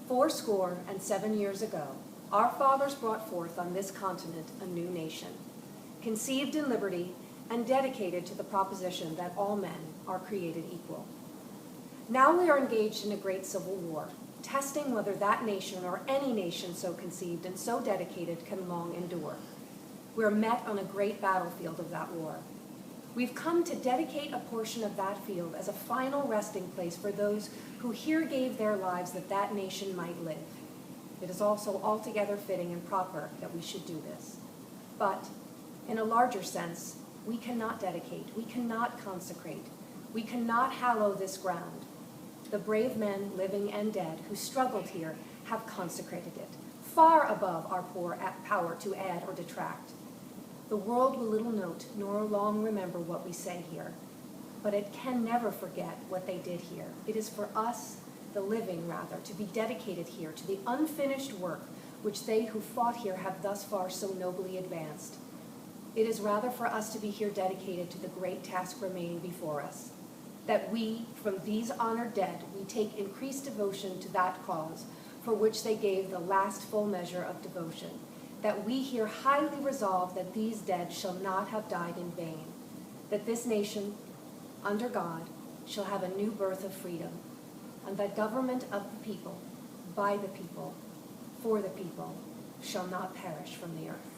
407 years ago, our fathers brought forth on this continent a new nation, conceived in liberty and dedicated to the proposition that all men are created equal. Now we are engaged in a great civil war, testing whether that nation or any nation so conceived and so dedicated can long endure. We are met on a great battlefield of that war. We've come to dedicate a portion of that field as a final resting place for those who here gave their lives that that nation might live. It is also altogether fitting and proper that we should do this. But in a larger sense, we cannot dedicate, we cannot consecrate, we cannot hallow this ground. The brave men, living and dead, who struggled here have consecrated it, far above our poor power to add or detract. The world will little note nor long remember what we say here, but it can never forget what they did here. It is for us, the living rather, to be dedicated here to the unfinished work which they who fought here have thus far so nobly advanced. It is rather for us to be here dedicated to the great task remaining before us, that we, from these honored dead, we take increased devotion to that cause for which they gave the last full measure of devotion, that we here highly resolve that these dead shall not have died in vain, that this nation, under God, shall have a new birth of freedom, and that government of the people, by the people, for the people, shall not perish from the earth.